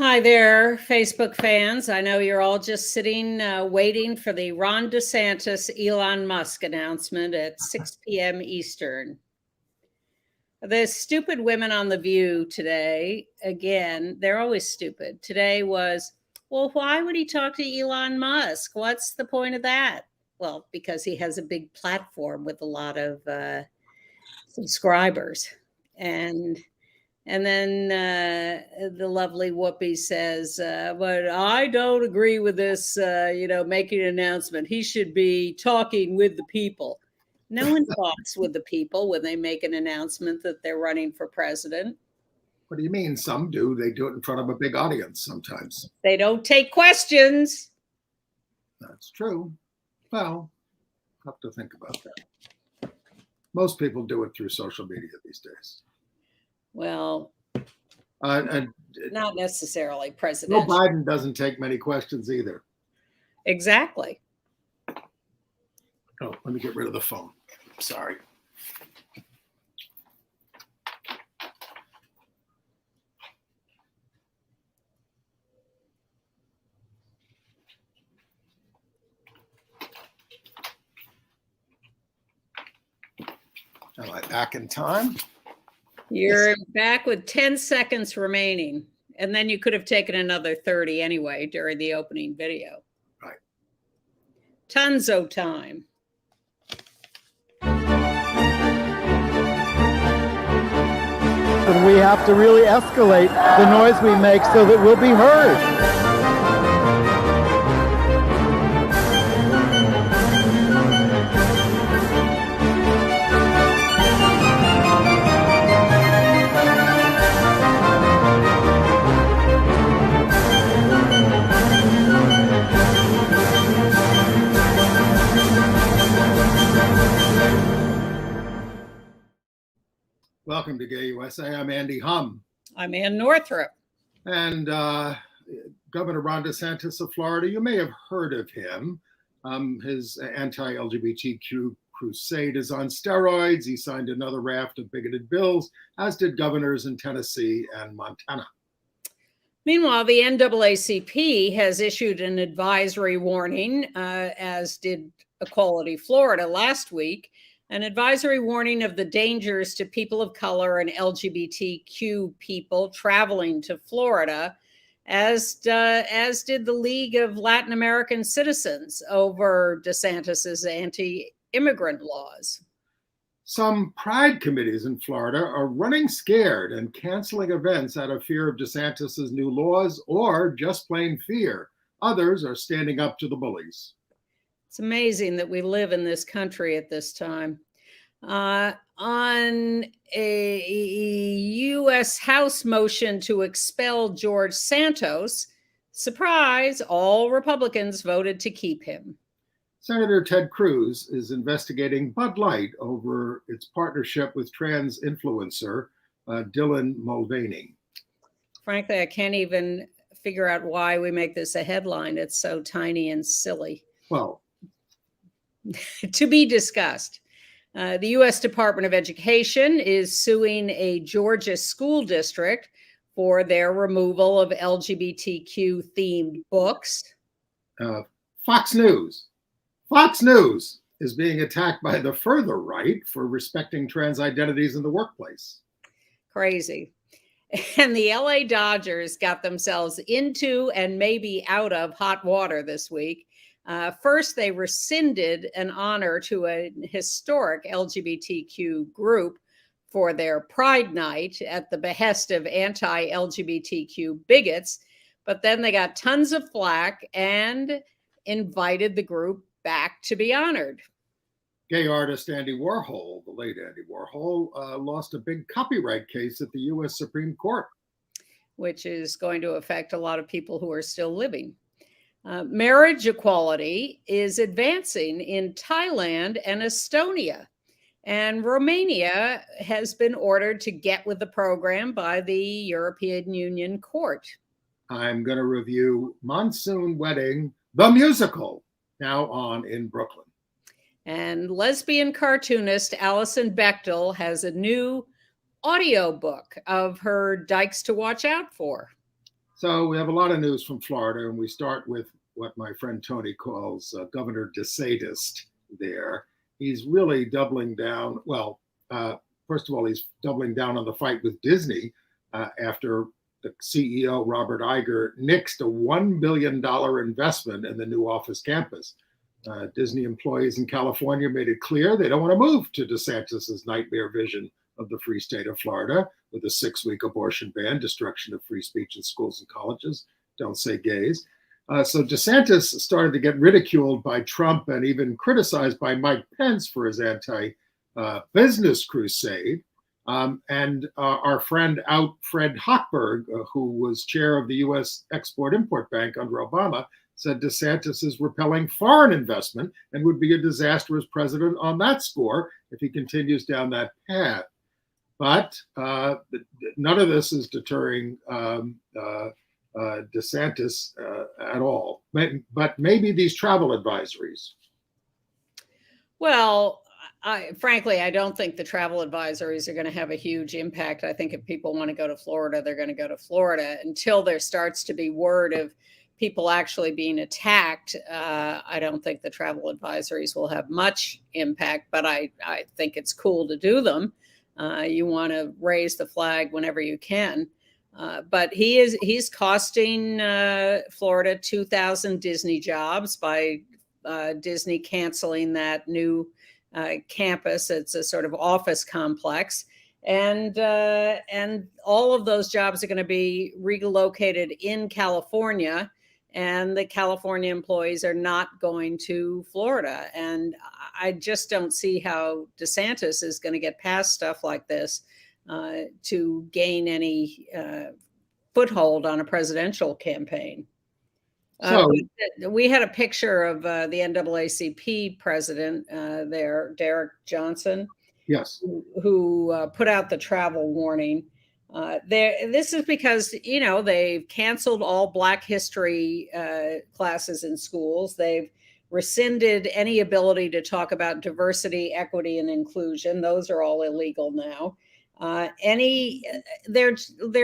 Hi there, Facebook fans. I know you're all just sitting waiting for the Ron DeSantis Elon Musk announcement at 6 p.m. Eastern. The stupid women on The View today, again, they're always stupid. Today was, well, why would he talk to Elon Musk? What's the point of that? Well, because he has a big platform with a lot of subscribers. And then the lovely Whoopi says, but I don't agree with this, making an announcement. He should be talking with the people. No one talks with the people when they make an announcement that they're running for president. What do you mean? Some do. They do it in front of a big audience sometimes. They don't take questions. That's true. Well, have to think about that. Most people do it through social media these days. Well, not necessarily presidential. Joe Biden doesn't take many questions either. Exactly. Oh, let me get rid of the phone. Sorry. Am I back in time? You're back with 10 seconds remaining. And then you could have taken another 30 anyway during the opening video. Right. Tons of time. And we have to really escalate the noise we make so that we'll be heard. Welcome to Gay USA. I'm Andy Hum. I'm Ann Northrup. And Governor Ron DeSantis of Florida, you may have heard of him. His anti-LGBTQ crusade is on steroids. He signed another raft of bigoted bills, as did governors in Tennessee and Montana. Meanwhile, the NAACP has issued an advisory warning, as did Equality Florida last week, an advisory warning of the dangers to people of color and LGBTQ people traveling to Florida, as did the League of Latin American Citizens over DeSantis's anti-immigrant laws. Some pride committees in Florida are running scared and canceling events out of fear of DeSantis's new laws or just plain fear. Others are standing up to the bullies. It's amazing that we live in this country at this time. On a U.S. House motion to expel George Santos, surprise, all Republicans voted to keep him. Senator Ted Cruz is investigating Bud Light over its partnership with trans influencer Dylan Mulvaney. Frankly, I can't even figure out why we make this a headline. It's so tiny and silly. Well, to be discussed. The U.S. Department of Education is suing a Georgia school district for their removal of LGBTQ-themed books. Fox News is being attacked by the further right for respecting trans identities in the workplace. Crazy. And the LA Dodgers got themselves into and maybe out of hot water this week. First, they rescinded an honor to a historic LGBTQ group for their Pride Night at the behest of anti-LGBTQ bigots, but then they got tons of flack and invited the group back to be honored. Gay artist Andy Warhol, the late Andy Warhol, lost a big copyright case at the U.S. Supreme Court. Which is going to affect a lot of people who are still living. Marriage equality is advancing in Thailand and Estonia, and Romania has been ordered to get with the program by the European Union Court. I'm going to review Monsoon Wedding, the musical, now on in Brooklyn. And lesbian cartoonist Alison Bechdel has a new audiobook of her Dykes to Watch Out For. So we have a lot of news from Florida, and we start with what my friend Tony calls Governor DeSantis there. He's really doubling down. Well, first of all, he's doubling down on the fight with Disney after the CEO, Robert Iger, nixed a $1 billion investment in the new office campus. Disney employees in California made it clear they don't want to move to DeSantis's nightmare vision of the free state of Florida with a 6-week abortion ban, destruction of free speech in schools and colleges, don't say gays. So DeSantis started to get ridiculed by Trump and even criticized by Mike Pence for his anti-business crusade. And our friend Fred Hochberg, who was chair of the U.S. Export-Import Bank under Obama, said DeSantis is repelling foreign investment and would be a disastrous president on that score if he continues down that path. But none of this is deterring DeSantis at all. But maybe these travel advisories. Well, frankly, I don't think the travel advisories are going to have a huge impact. I think if people want to go to Florida, they're going to go to Florida until there starts to be word of people actually being attacked. I don't think the travel advisories will have much impact, but I think it's cool to do them. You want to raise the flag whenever you can. But he's costing Florida 2,000 Disney jobs by Disney canceling that new campus. It's a sort of office complex. And all of those jobs are going to be relocated in California. And the California employees are not going to Florida. And I just don't see how DeSantis is going to get past stuff like this to gain any foothold on a presidential campaign. So we had a picture of the NAACP president there, Derek Johnson. Yes. Who put out the travel warning. This is because, they've canceled all Black history classes in schools. They've rescinded any ability to talk about diversity, equity, and inclusion. Those are all illegal now. They're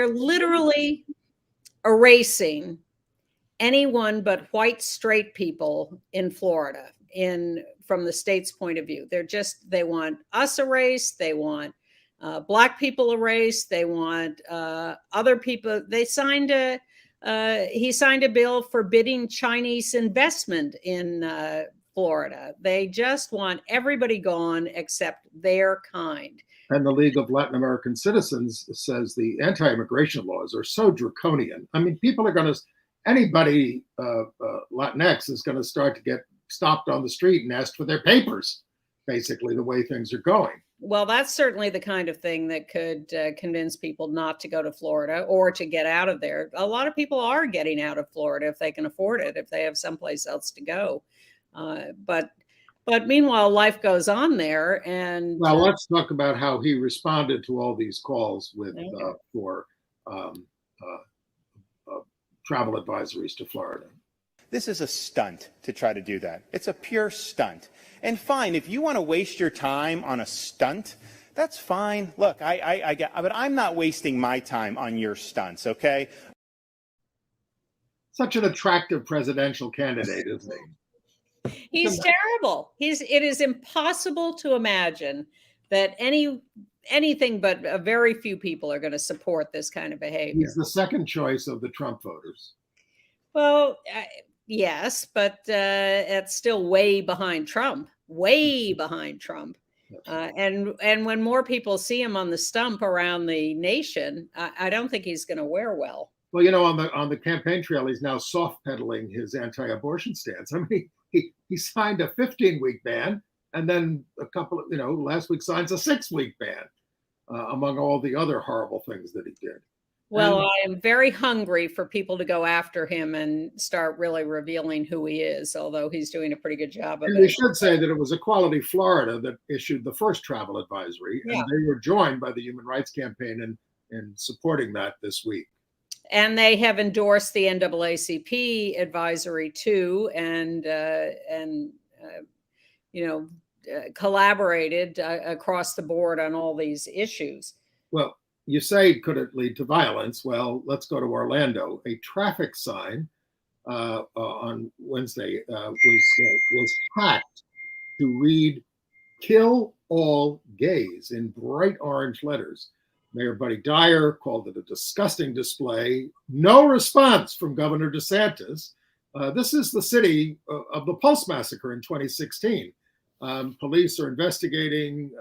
literally erasing anyone but white straight people in Florida from the state's point of view. They want us erased. They want Black people erased. They want other people. He signed a bill forbidding Chinese investment in Florida. They just want everybody gone except their kind. And the League of Latin American Citizens says the anti-immigration laws are so draconian. I mean, anybody Latinx is going to start to get stopped on the street and asked for their papers, basically, the way things are going. Well, that's certainly the kind of thing that could convince people not to go to Florida or to get out of there. A lot of people are getting out of Florida if they can afford it, if they have someplace else to go. But meanwhile, life goes on there. And well, let's talk about how he responded to all these calls for travel advisories to Florida. This is a stunt to try to do that. It's a pure stunt. And fine, if you want to waste your time on a stunt, that's fine. Look, I get, but I'm not wasting my time on your stunts, okay? Such an attractive presidential candidate, isn't he? He's terrible. It is impossible to imagine that anything but a very few people are going to support this kind of behavior. He's the second choice of the Trump voters. Well, yes, but it's still way behind Trump. Way behind Trump. And when more people see him on the stump around the nation, I don't think he's going to wear well. Well, on the campaign trail, he's now soft pedaling his anti-abortion stance. I mean, he signed a 15-week ban, and then last week signs a 6-week ban, among all the other horrible things that he did. Well, I am very hungry for people to go after him and start really revealing who he is, although he's doing a pretty good job of it. We should say that it was Equality Florida that issued the first travel advisory, and they were joined by the Human Rights Campaign in supporting that this week. And they have endorsed the NAACP advisory too, and Well, collaborated across the board on all these issues. Well, you say, could it lead to violence? Well, let's go to Orlando. A traffic sign on Wednesday was hacked to read "Kill all gays" in bright orange letters. Mayor Buddy Dyer called it a disgusting display. No response from Governor DeSantis. This is the city of the Pulse massacre in 2016. Police are investigating,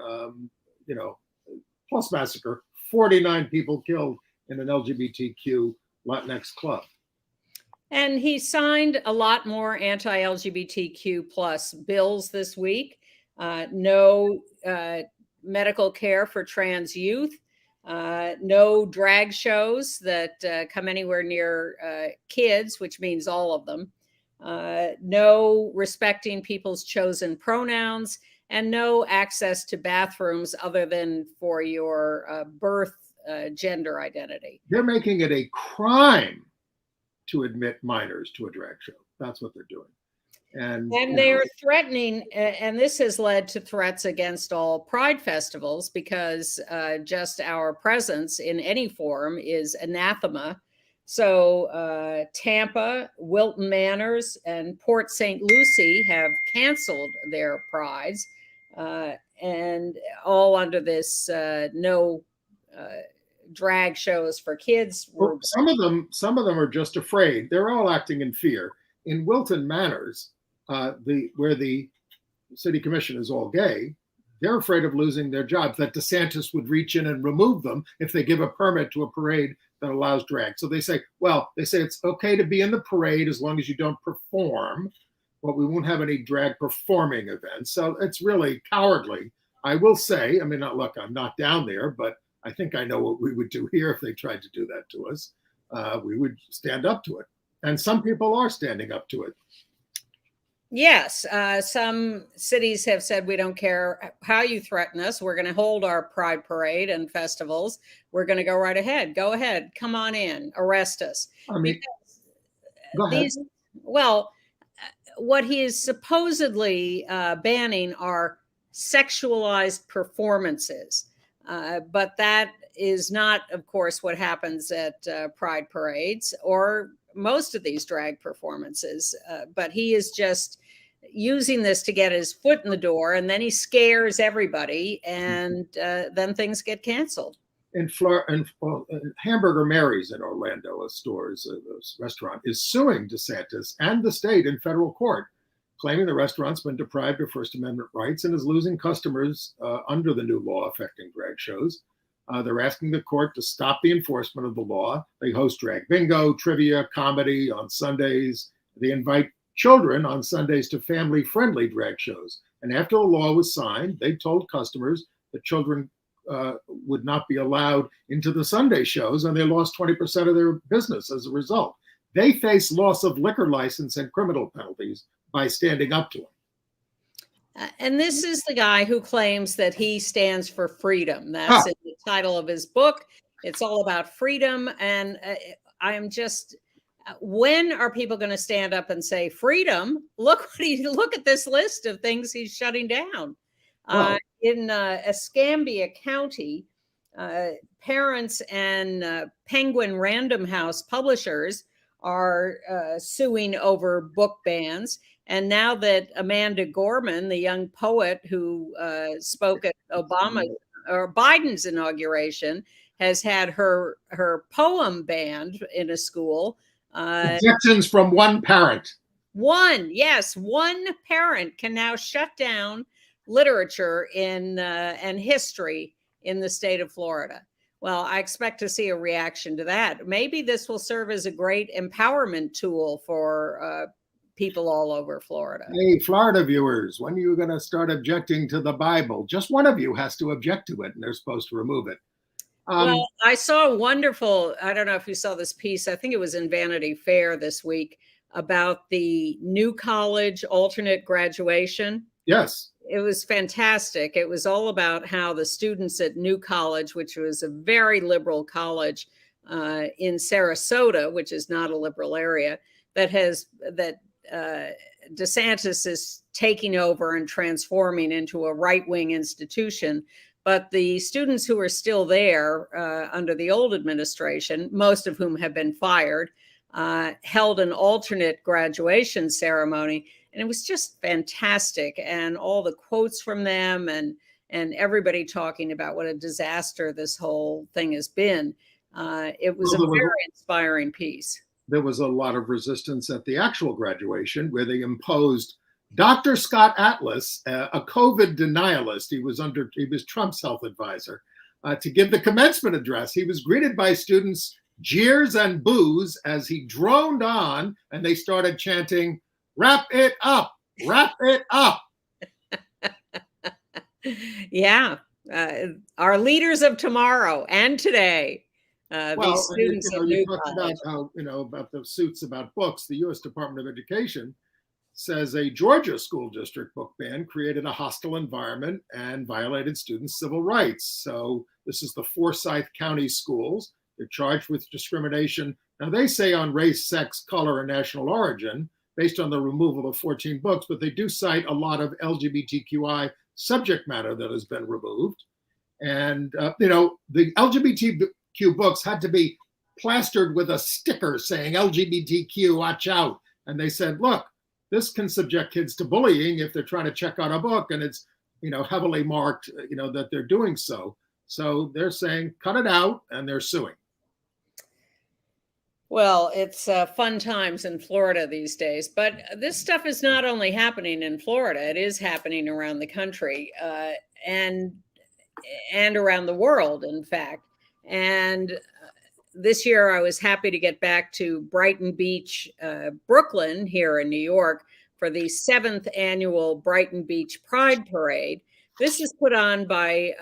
Pulse massacre, 49 people killed in an LGBTQ Latinx club. And he signed a lot more anti-LGBTQ plus bills this week. No medical care for trans youth. No drag shows that come anywhere near kids, which means all of them. No respecting people's chosen pronouns, and no access to bathrooms other than for your birth gender identity. They're making it a crime to admit minors to a drag show. That's what they're doing. And they are threatening, and this has led to threats against all pride festivals, because just our presence in any form is anathema. So Tampa, Wilton Manors, and Port St. Lucie have canceled their prides, and all under this no drag shows for kids. Well, some of them are just afraid. They're all acting in fear. In Wilton Manors, where the city commission is all gay, they're afraid of losing their jobs, that DeSantis would reach in and remove them if they give a permit to a parade that allows drag. So they say it's okay to be in the parade as long as you don't perform, but we won't have any drag performing events. So it's really cowardly. I will say, look, I'm not down there, but I think I know what we would do here if they tried to do that to us. We would stand up to it. And some people are standing up to it. Yes, some cities have said, we don't care how you threaten us. We're going to hold our pride parade and festivals. We're going to go right ahead. Go ahead. Come on in. Arrest us. Go ahead. What he is supposedly banning are sexualized performances. But that is not, of course, what happens at pride parades or most of these drag performances, but he is just using this to get his foot in the door, and then he scares everybody, and then things get canceled. In Hamburger Mary's in Orlando, a restaurant, is suing DeSantis and the state in federal court, claiming the restaurant's been deprived of First Amendment rights and is losing customers under the new law affecting drag shows. They're asking the court to stop the enforcement of the law. They host drag bingo, trivia, comedy on Sundays. They invite children on Sundays to family-friendly drag shows. And after the law was signed, they told customers that children would not be allowed into the Sunday shows, and they lost 20% of their business as a result. They face loss of liquor license and criminal penalties by standing up to him. And this is the guy who claims that he stands for freedom. That's in the title of his book. It's all about freedom. And I'm just, when are people going to stand up and say freedom? Look at this list of things he's shutting down. In Escambia County, parents and Penguin Random House publishers are suing over book bans. And now that Amanda Gorman, the young poet who spoke at Biden's inauguration, has had her poem banned in a school. Objections from one parent. One parent can now shut down literature and history in the state of Florida. Well, I expect to see a reaction to that. Maybe this will serve as a great empowerment tool for people all over Florida. Hey, Florida viewers, when are you going to start objecting to the Bible? Just one of you has to object to it, and they're supposed to remove it. Well, I saw a wonderful, I don't know if you saw this piece, I think it was in Vanity Fair this week, about the New College alternate graduation. Yes. It was fantastic. It was all about how the students at New College, which was a very liberal college in Sarasota, which is not a liberal area, that DeSantis is taking over and transforming into a right-wing institution. But the students who are still there under the old administration, most of whom have been fired, held an alternate graduation ceremony. And it was just fantastic. And all the quotes from them and everybody talking about what a disaster this whole thing has been. It was a very inspiring piece. There was a lot of resistance at the actual graduation where they imposed Dr. Scott Atlas, a COVID denialist. He was Trump's health advisor, to give the commencement address. He was greeted by students, jeers and boos, as he droned on, and they started chanting, "Wrap it up, wrap it up." Yeah, our leaders of tomorrow and today. These students you talked about how, about the suits about books. The U.S. Department of Education says a Georgia school district book ban created a hostile environment and violated students' civil rights. So this is the Forsyth County schools. They're charged with discrimination. Now they say on race, sex, color, and national origin based on the removal of 14 books, but they do cite a lot of LGBTQI subject matter that has been removed. And, the LGBTQ books had to be plastered with a sticker saying LGBTQ, watch out. And they said, look, this can subject kids to bullying if they're trying to check out a book and it's, heavily marked, that they're doing so. So they're saying, cut it out, and they're suing. Well, it's fun times in Florida these days, but this stuff is not only happening in Florida, it is happening around the country and around the world, in fact. And this year I was happy to get back to Brighton Beach, Brooklyn here in New York for the 7th annual Brighton Beach Pride Parade. This is put on by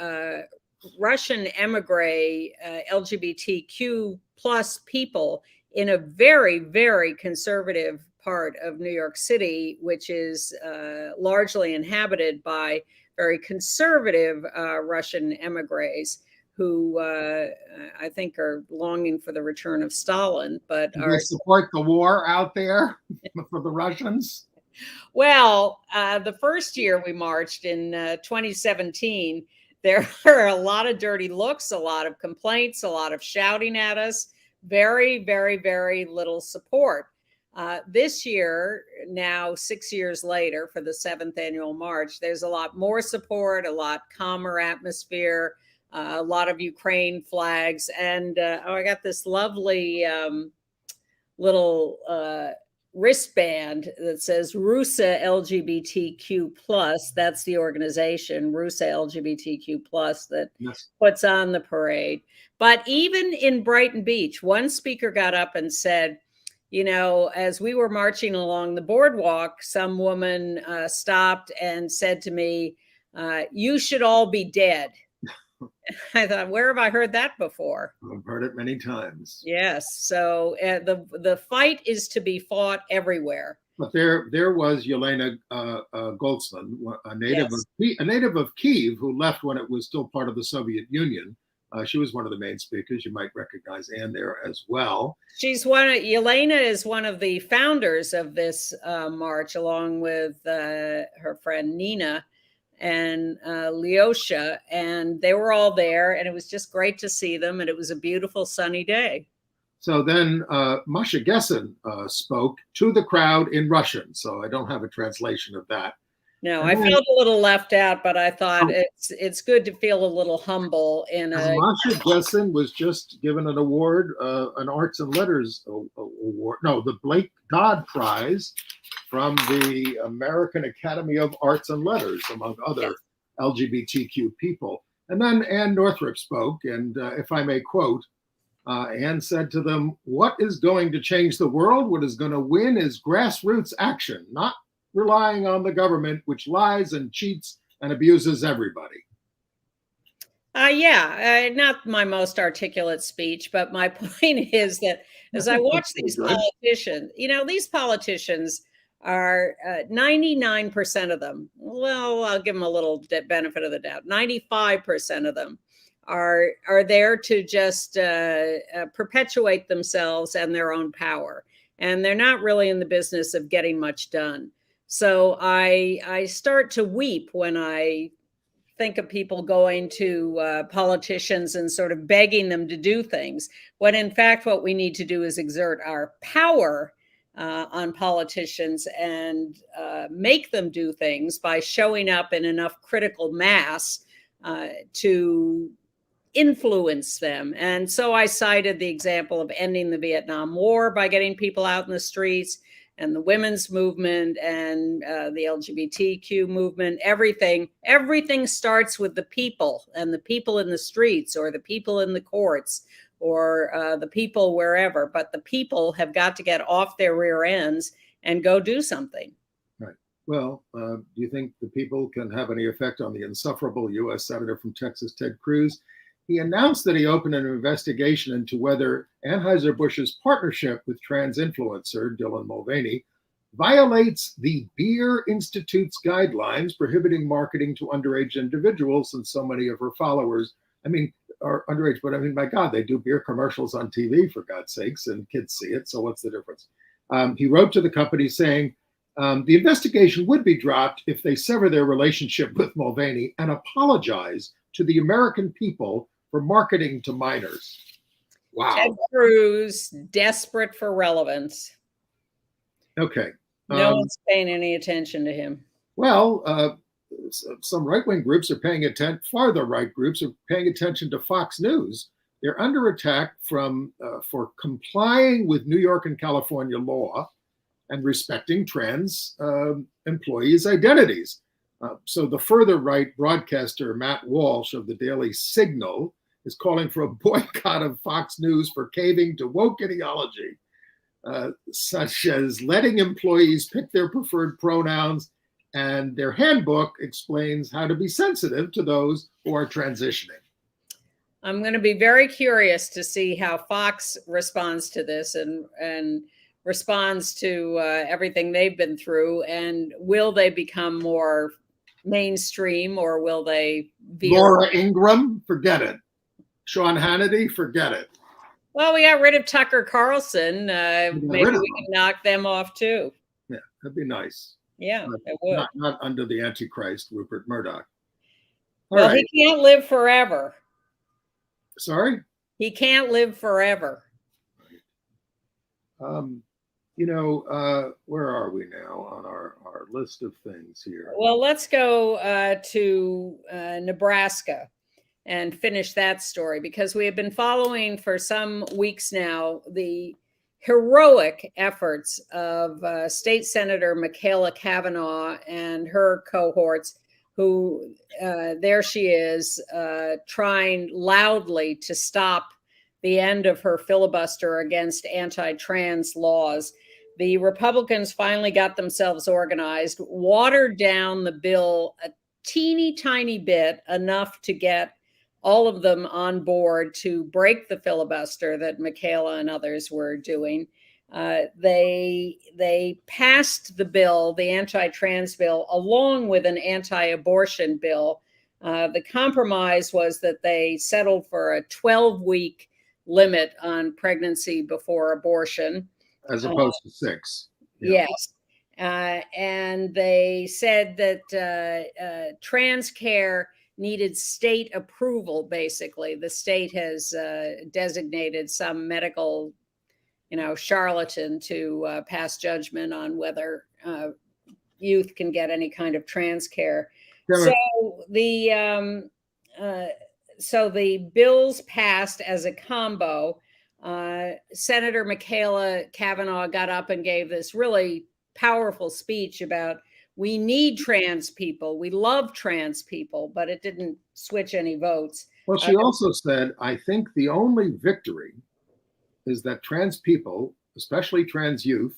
Russian emigre LGBTQ plus people in a very, very conservative part of New York City, which is largely inhabited by very conservative Russian emigres who I think are longing for the return of Stalin. But do they support the war out there for the Russians? Well, the first year we marched in 2017, there were a lot of dirty looks, a lot of complaints, a lot of shouting at us, very, very, very little support. This year, now 6 years later, for the 7th annual march, there's a lot more support, a lot calmer atmosphere, a lot of Ukraine flags. And I got this lovely little wristband that says Rusa LGBTQ+. That's the organization, Rusa LGBTQ+, that puts on the parade. But even in Brighton Beach, one speaker got up and said, as we were marching along the boardwalk, some woman stopped and said to me, "You should all be dead." I thought, where have I heard that before? I've heard it many times. Yes. So the fight is to be fought everywhere. But there was Yelena Goldsman, a native of Kyiv, who left when it was still part of the Soviet Union. She was one of the main speakers. You might recognize Ann there as well. Yelena is one of the founders of this march, along with her friend Nina and Leosha, and they were all there, and it was just great to see them, and it was a beautiful sunny day. So then Masha Gessen spoke to the crowd in Russian, so I don't have a translation of that. No, I felt a little left out, but I thought it's good to feel a little humble in a. Masha Gessen was just given an award, an Arts and Letters award. No, the Blake Dodd Prize from the American Academy of Arts and Letters, among other LGBTQ people. And then Ann Northrup spoke, and if I may quote, Ann said to them, "What is going to change the world? What is going to win is grassroots action, not relying on the government, which lies and cheats and abuses everybody." Not my most articulate speech, but my point is that as I watch these politicians, these politicians are 99% of them. Well, I'll give them a little benefit of the doubt. 95% of them are there to just perpetuate themselves and their own power. And they're not really in the business of getting much done. So I start to weep when I think of people going to politicians and sort of begging them to do things, when in fact what we need to do is exert our power on politicians and make them do things by showing up in enough critical mass to influence them. And so I cited the example of ending the Vietnam War by getting people out in the streets, and the women's movement and the LGBTQ movement. Everything starts with the people, and the people in the streets, or the people in the courts, or the people wherever. But the people have got to get off their rear ends and go do something. Right. Well, do you think the people can have any effect on the insufferable U.S. Senator from Texas, Ted Cruz? He announced that he opened an investigation into whether Anheuser-Busch's partnership with trans influencer Dylan Mulvaney violates the Beer Institute's guidelines prohibiting marketing to underage individuals, and so many of her followers, are underage, but my God, they do beer commercials on TV, for God's sakes, and kids see it, so what's the difference? He wrote to the company saying, the investigation would be dropped if they sever their relationship with Mulvaney and apologize to the American people for marketing to minors. Wow. Ted Cruz, desperate for relevance. Okay. No one's paying any attention to him. Well, some right-wing groups are paying attention, farther right groups are paying attention to Fox News. They're under attack for complying with New York and California law and respecting trans employees' identities. So the further right broadcaster, Matt Walsh of the Daily Signal, is calling for a boycott of Fox News for caving to woke ideology, such as letting employees pick their preferred pronouns, and their handbook explains how to be sensitive to those who are transitioning. I'm going to be very curious to see how Fox responds to this and responds to everything they've been through, and will they become more mainstream, or will they veer? Laura Ingraham, forget it. Sean Hannity, forget it. Well, we got rid of Tucker Carlson. Maybe we can knock them off too. Yeah, that'd be nice. Yeah, it would. Not under the Antichrist, Rupert Murdoch. Well, right. He can't live forever. Sorry? He can't live forever. Where are we now on our list of things here? Well, let's go to Nebraska and finish that story, because we have been following for some weeks now the heroic efforts of State Senator Michaela Cavanaugh and her cohorts, who there she is trying loudly to stop the end of her filibuster against anti-trans laws. The Republicans finally got themselves organized, watered down the bill a teeny tiny bit, enough to get all of them on board to break the filibuster that Michaela and others were doing. They passed the bill, the anti-trans bill, along with an anti-abortion bill. The compromise was that they settled for a 12-week limit on pregnancy before abortion. As opposed to 6. Yeah. Yes. And they said that trans care needed state approval, basically. The state has designated some medical, charlatan to pass judgment on whether youth can get any kind of trans care. Yeah. So the bills passed as a combo. Senator Michaela Cavanaugh got up and gave this really powerful speech about, we need trans people, we love trans people, but it didn't switch any votes. Well, she also said, I think the only victory is that trans people, especially trans youth,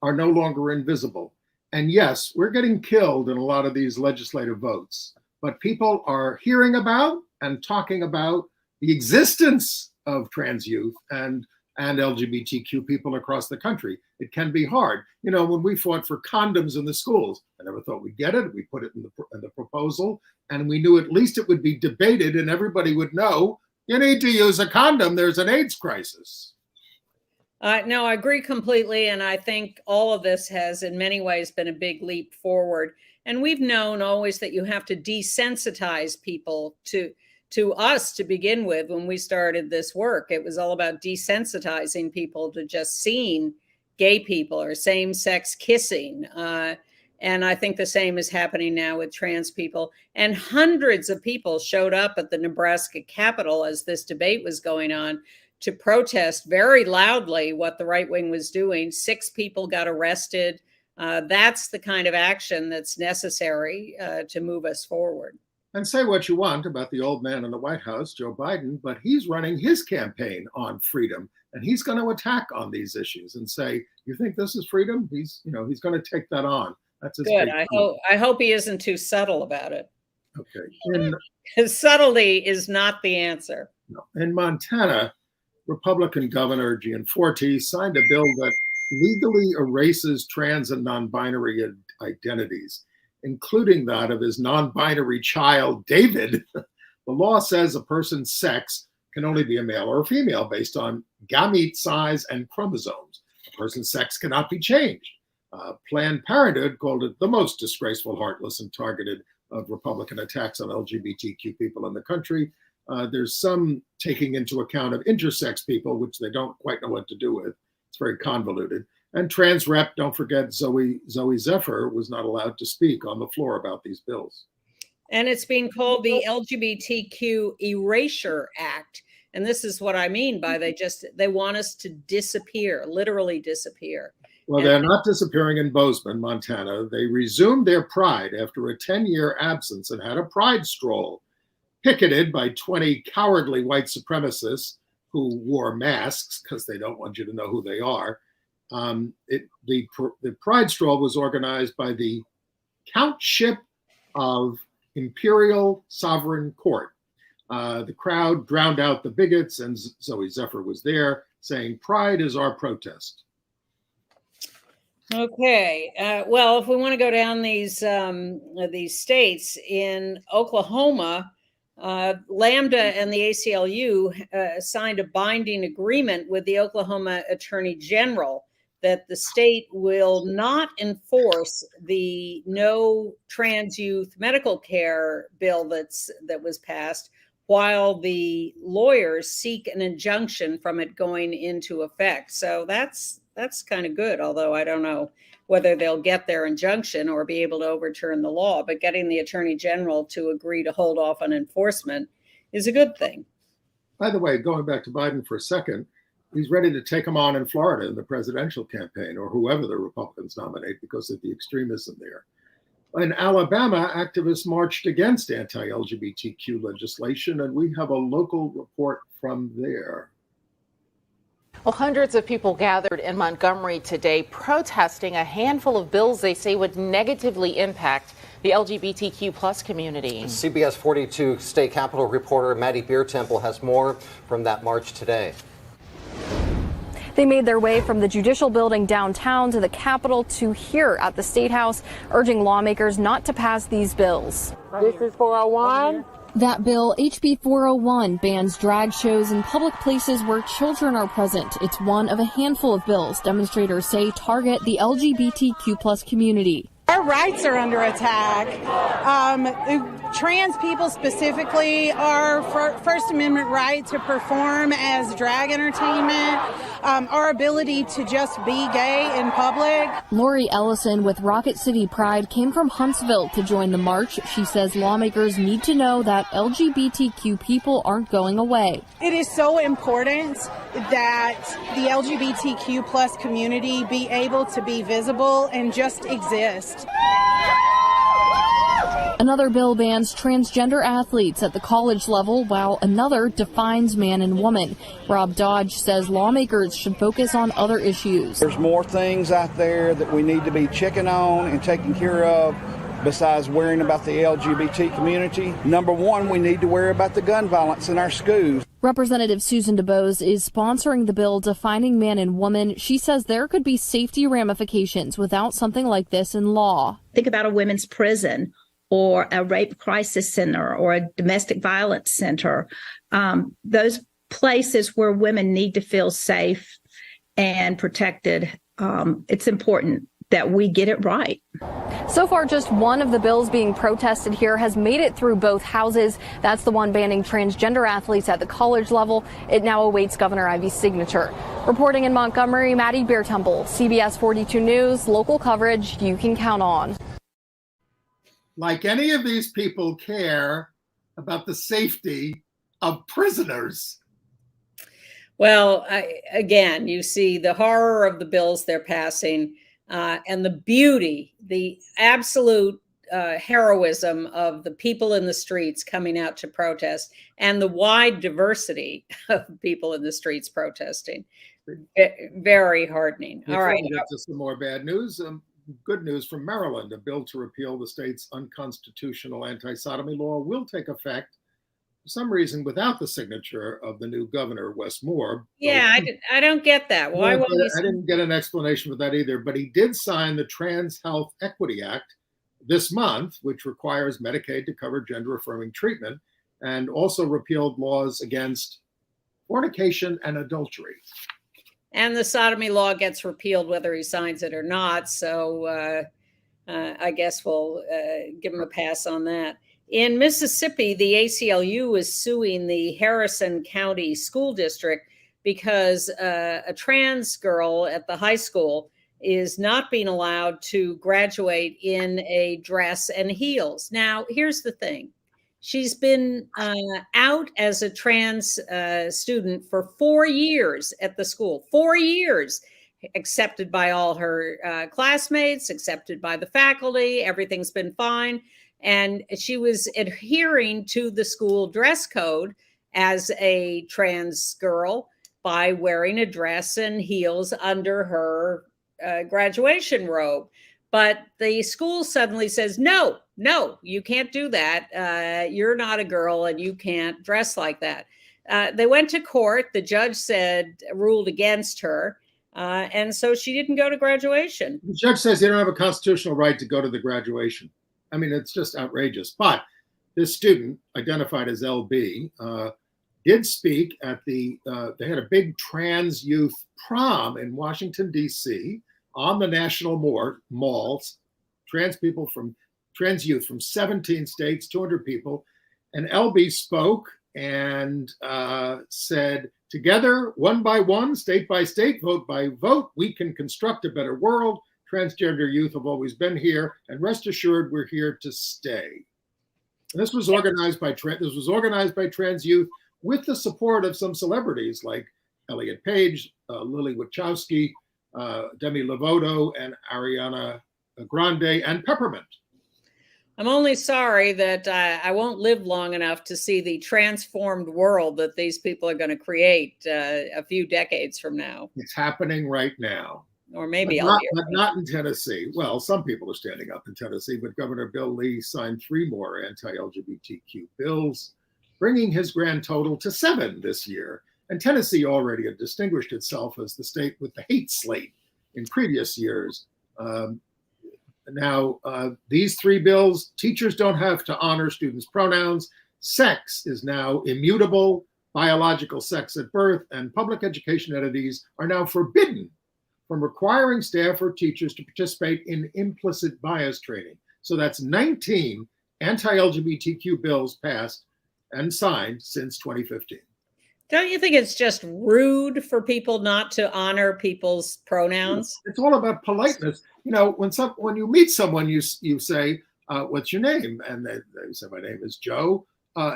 are no longer invisible. And yes, we're getting killed in a lot of these legislative votes, but people are hearing about and talking about the existence of trans youth and LGBTQ people across the country. It can be hard. When we fought for condoms in the schools, I never thought we'd get it. We put it in the proposal, and we knew at least it would be debated and everybody would know, you need to use a condom. There's an AIDS crisis. No, I agree completely. And I think all of this has in many ways been a big leap forward. And we've known always that you have to desensitize people to us to begin with. When we started this work, it was all about desensitizing people to just seeing gay people or same-sex kissing. And I think the same is happening now with trans people. And hundreds of people showed up at the Nebraska Capitol as this debate was going on to protest very loudly what the right wing was doing. 6 people got arrested. That's the kind of action that's necessary to move us forward. And say what you want about the old man in the White House, Joe Biden, but he's running his campaign on freedom, and he's going to attack on these issues and say, "You think this is freedom?" He's going to take that on. That's his good. I hope he isn't too subtle about it. Okay. His subtlety is not the answer. No. In Montana, Republican Governor Gianforte signed a bill that legally erases trans and non-binary identities, including that of his non-binary child, David. The law says a person's sex can only be a male or a female based on gamete size and chromosomes. A person's sex cannot be changed. Planned Parenthood called it the most disgraceful, heartless, and targeted of Republican attacks on LGBTQ people in the country. There's some taking into account of intersex people, which they don't quite know what to do with. It's very convoluted. And trans rep, don't forget, Zoe Zephyr was not allowed to speak on the floor about these bills. And it's being called the LGBTQ Erasure Act. And this is what I mean by they want us to disappear, literally disappear. Well, they're not disappearing in Bozeman, Montana. They resumed their pride after a 10-year absence and had a pride stroll, picketed by 20 cowardly white supremacists who wore masks because they don't want you to know who they are. The pride stroll was organized by the Countship of Imperial Sovereign Court. The crowd drowned out the bigots, and Zoe Zephyr was there saying, "Pride is our protest." Okay. Well, if we want to go down these states, in Oklahoma, Lambda and the ACLU signed a binding agreement with the Oklahoma Attorney General that the state will not enforce the No Trans Youth Medical Care bill that was passed while the lawyers seek an injunction from it going into effect. So that's kind of good, although I don't know whether they'll get their injunction or be able to overturn the law. But getting the Attorney General to agree to hold off on enforcement is a good thing. By the way, going back to Biden for a second, he's ready to take him on in Florida in the presidential campaign, or whoever the Republicans nominate, because of the extremism there. In Alabama, activists marched against anti-LGBTQ legislation, and we have a local report from there. Well, hundreds of people gathered in Montgomery today protesting a handful of bills they say would negatively impact the LGBTQ plus community. CBS 42 State Capitol reporter Maddie Beertemple has more from that march today. They made their way from the Judicial Building downtown to the Capitol to here at the State House, urging lawmakers not to pass these bills. This is 401. That bill, HB 401, bans drag shows in public places where children are present. It's one of a handful of bills demonstrators say target the LGBTQ plus community. Our rights are under attack. Trans people specifically, our First Amendment right to perform as drag entertainment, our ability to just be gay in public. Lori Ellison with Rocket City Pride came from Huntsville to join the march. She says lawmakers need to know that LGBTQ people aren't going away. It is so important that the LGBTQ plus community be able to be visible and just exist. Another bill bans transgender athletes at the college level, while another defines man and woman. Rob Dodge says lawmakers should focus on other issues. There's more things out there that we need to be checking on and taking care of besides worrying about the LGBT community. Number one, we need to worry about the gun violence in our schools. Representative Susan DuBose is sponsoring the bill defining man and woman. She says there could be safety ramifications without something like this in law. Think about a women's prison or a rape crisis center or a domestic violence center. Those places where women need to feel safe and protected. It's important that we get it right. So far, just one of the bills being protested here has made it through both houses. That's the one banning transgender athletes at the college level. It now awaits Governor Ivey's signature. Reporting in Montgomery, Maddie Beertumble, CBS 42 News, local coverage you can count on. Like any of these people care about the safety of prisoners. Well, again, you see the horror of the bills they're passing. And the beauty, the absolute heroism of the people in the streets coming out to protest, and the wide diversity of people in the streets protesting. Very heartening. All right. Get to some more bad news. Good news from Maryland. A bill to repeal the state's unconstitutional anti-sodomy law will take effect, for some reason, without the signature of the new governor, Wes Moore. Yeah, I don't get that. Why won't he? I didn't get an explanation for that either, but he did sign the Trans Health Equity Act this month, which requires Medicaid to cover gender-affirming treatment, and also repealed laws against fornication and adultery. And the sodomy law gets repealed whether he signs it or not. So I guess we'll give him a pass on that. In Mississippi, the ACLU is suing the Harrison County School District because a trans girl at the high school is not being allowed to graduate in a dress and heels. Now, here's the thing. She's been out as a trans student for 4 years at the school, 4 years, accepted by all her classmates, accepted by the faculty. Everything's been fine. And she was adhering to the school dress code as a trans girl by wearing a dress and heels under her graduation robe. But the school suddenly says, no, you can't do that. You're not a girl and you can't dress like that. They went to court. The judge ruled against her. And so she didn't go to graduation. The judge says they don't have a constitutional right to go to the graduation. I mean, it's just outrageous. But this student, identified as LB, did speak at they had a big trans youth prom in Washington, D.C. on the National Malls, trans youth from 17 states, 200 people. And LB spoke and said, together, one by one, state by state, vote by vote, we can construct a better world. Transgender youth have always been here, and rest assured, we're here to stay. And this was organized by trans youth with the support of some celebrities like Elliot Page, Lily Wachowski, Demi Lovato, and Ariana Grande, and Peppermint. I'm only sorry that I won't live long enough to see the transformed world that these people are going to create a few decades from now. It's happening right now. Or maybe but not in Tennessee. Well, some people are standing up in Tennessee, but Governor Bill Lee signed 3 more anti-LGBTQ bills, bringing his grand total to 7 this year. And Tennessee already had distinguished itself as the state with the hate slate in previous years. Now, these 3 bills, teachers don't have to honor students' pronouns. Sex is now immutable, biological sex at birth, and public education entities are now forbidden from requiring staff or teachers to participate in implicit bias training. So that's 19 anti-LGBTQ bills passed and signed since 2015. Don't you think it's just rude for people not to honor people's pronouns? It's all about politeness. You know, when you meet someone, you say, what's your name? And they say, my name is Joe.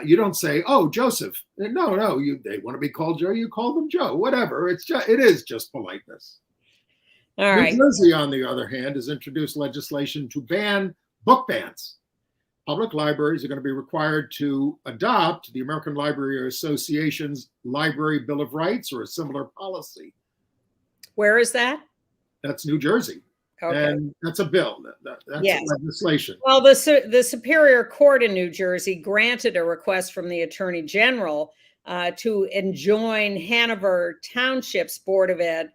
You don't say, oh, Joseph. No, they want to be called Joe. You call them Joe, whatever. It is just politeness. All right. New Jersey, on the other hand, has introduced legislation to ban book bans. Public libraries are going to be required to adopt the American Library Association's Library Bill of Rights or a similar policy. Where is that? That's New Jersey. Okay. And that's a bill. That's legislation. Well, the Superior Court in New Jersey granted a request from the Attorney General to enjoin Hanover Township's Board of Ed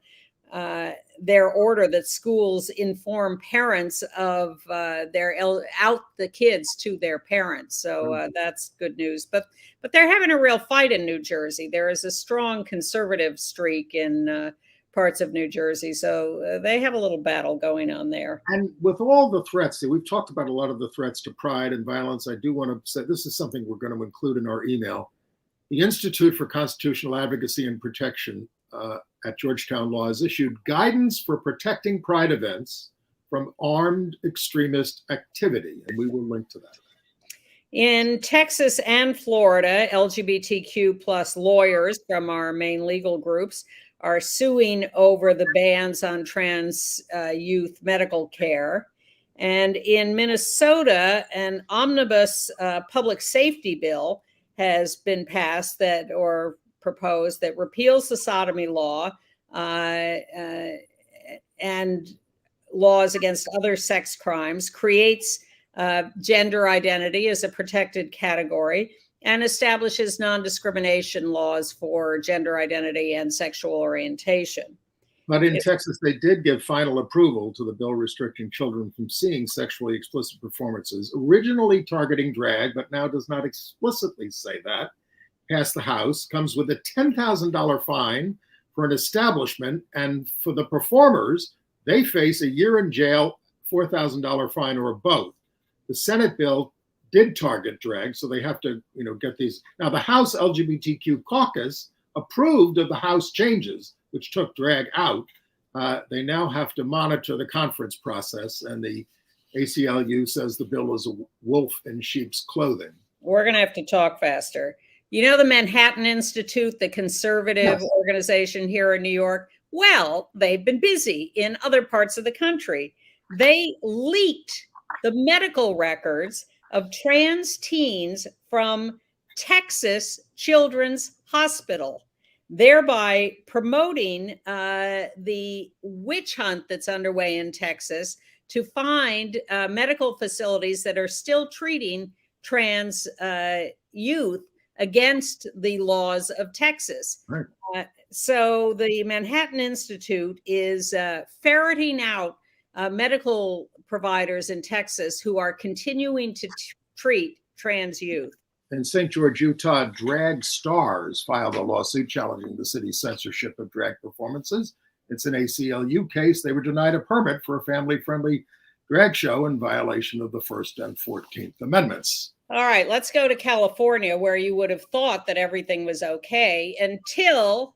their order that schools inform parents of out the kids to their parents. So that's good news. But they're having a real fight in New Jersey. There is a strong conservative streak in parts of New Jersey. So they have a little battle going on there. And with all the threats, we've talked about a lot of the threats to pride and violence. I do want to say this is something we're going to include in our email. The Institute for Constitutional Advocacy and Protection at Georgetown Law has issued guidance for protecting pride events from armed extremist activity, and we will link to that. In Texas and Florida, LGBTQ plus lawyers from our main legal groups are suing over the bans on trans youth medical care. And in Minnesota, an omnibus public safety bill has been passed or proposed that repeals the sodomy law and laws against other sex crimes, creates gender identity as a protected category, and establishes non-discrimination laws for gender identity and sexual orientation. But in Texas, they did give final approval to the bill restricting children from seeing sexually explicit performances, originally targeting drag, but now does not explicitly say that. Passed the House, comes with a $10,000 fine for an establishment, and for the performers, they face a year in jail, $4,000 fine, or both. The Senate bill did target drag, so they have to, get these. Now, the House LGBTQ caucus approved of the House changes, which took drag out. They now have to monitor the conference process, and the ACLU says the bill is a wolf in sheep's clothing. We're going to have to talk faster. You know the Manhattan Institute, the conservative organization here in New York? Well, they've been busy in other parts of the country. They leaked the medical records of trans teens from Texas Children's Hospital, thereby promoting the witch hunt that's underway in Texas to find medical facilities that are still treating trans youth against the laws of Texas. Right. So the Manhattan Institute is ferreting out medical providers in Texas who are continuing to treat trans youth. In St. George, Utah, drag stars filed a lawsuit challenging the city's censorship of drag performances. It's an ACLU case. They were denied a permit for a family-friendly drag show in violation of the First and 14th Amendments. All right, let's go to California, where you would have thought that everything was okay until